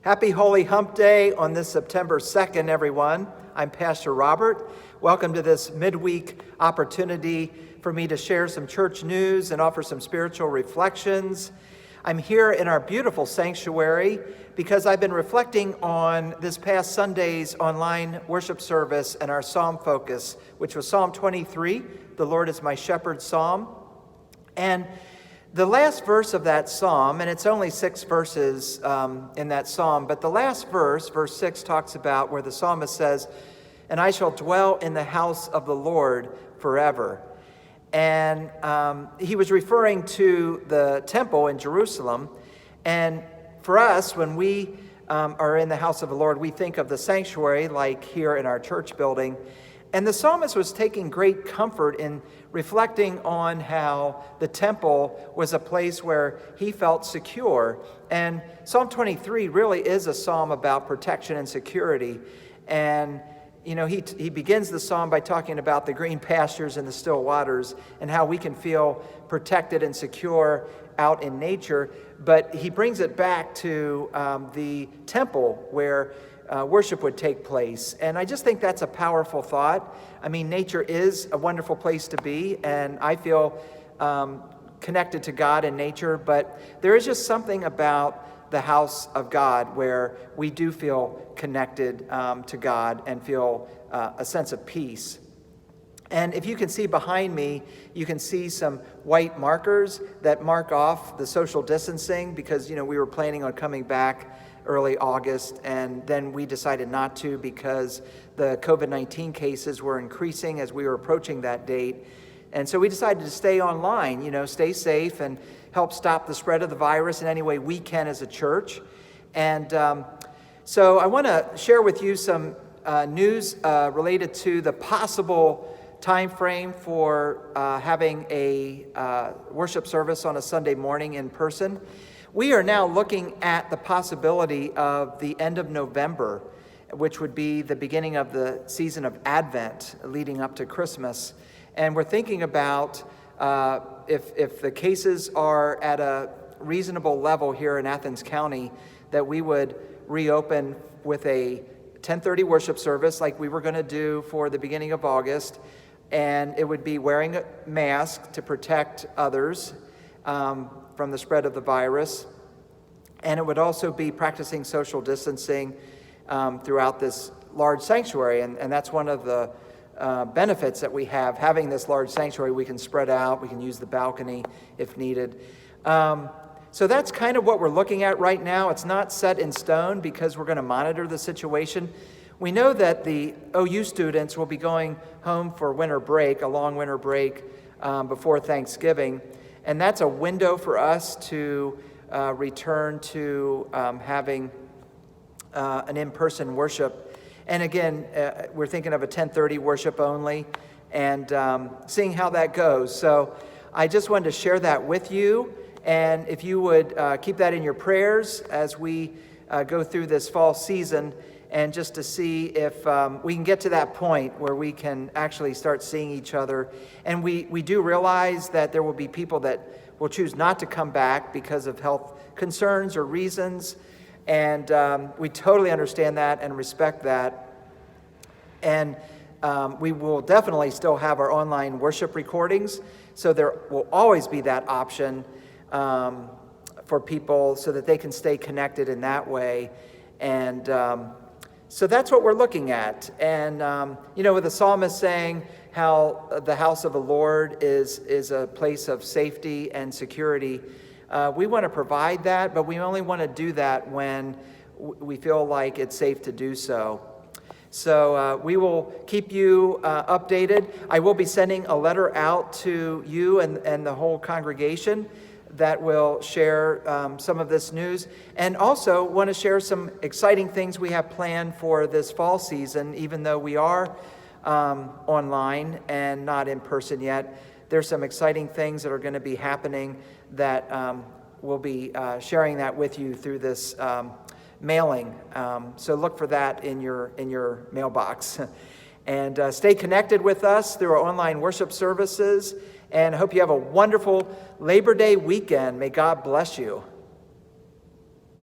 Happy Holy Hump Day on this September 2nd, everyone. I'm Pastor Robert. Welcome to this midweek opportunity for me to share some church news and offer some spiritual reflections. I'm here in our beautiful sanctuary because I've been reflecting on this past Sunday's online worship service and our psalm focus, which was Psalm 23, the Lord is my shepherd psalm. And the last verse of that psalm, and it's only 6 verses in that psalm, but the last verse, verse 6, talks about where the psalmist says, "And I shall dwell in the house of the Lord forever." And he was referring to the temple in Jerusalem. And for us, when we are in the house of the Lord, we think of the sanctuary like here in our church building. And the psalmist was taking great comfort in reflecting on how the temple was a place where he felt secure. And Psalm 23 really is a psalm about protection and security. And you know, he begins the psalm by talking about the green pastures and the still waters and how we can feel protected and secure out in nature. But he brings it back to the temple where worship would take place. And I just think that's a powerful thought. I mean, nature is a wonderful place to be, and I feel connected to God and nature, but there is just something about the house of God where we do feel connected to God and feel a sense of peace. And if you can see behind me, you can see some white markers that mark off the social distancing because, you know, we were planning on coming back early August, and then we decided not to because the COVID-19 cases were increasing as we were approaching that date. And so we decided to stay online, you know, stay safe and help stop the spread of the virus in any way we can as a church. And so I want to share with you some news related to the possible time frame for having a worship service on a Sunday morning in person. We are now looking at the possibility of the end of November, which would be the beginning of the season of Advent leading up to Christmas. And we're thinking about if the cases are at a reasonable level here in Athens County, that we would reopen with a 10:30 worship service like we were going to do for the beginning of August. And it would be wearing a mask to protect others from the spread of the virus. And it would also be practicing social distancing throughout this large sanctuary. And that's one of the benefits that we have. Having this large sanctuary, we can spread out, we can use the balcony if needed. So that's kind of what we're looking at right now. It's not set in stone because we're going to monitor the situation. We know that the OU students will be going home for winter break, a long winter break before Thanksgiving. And that's a window for us to return to having an in-person worship. And again, we're thinking of a 10:30 worship only and seeing how that goes. So I just wanted to share that with you. And if you would keep that in your prayers as we go through this fall season, and just to see if we can get to that point where we can actually start seeing each other. And we do realize that there will be people that will choose not to come back because of health concerns or reasons. And we totally understand that and respect that. And we will definitely still have our online worship recordings. So there will always be that option for people so that they can stay connected in that way. And so that's what we're looking at. And, you know, with the psalmist saying how the house of the Lord is a place of safety and security, we want to provide that, but we only want to do that when we feel like it's safe to do so. So we will keep you updated. I will be sending a letter out to you and the whole congregation that will share some of this news, and also want to share some exciting things we have planned for this fall season. Even though we are online and not in person yet, there's some exciting things that are going to be happening that we'll be sharing that with you through this mailing. So look for that in your mailbox. And stay connected with us through our online worship services. And I hope you have a wonderful Labor Day weekend. May God bless you.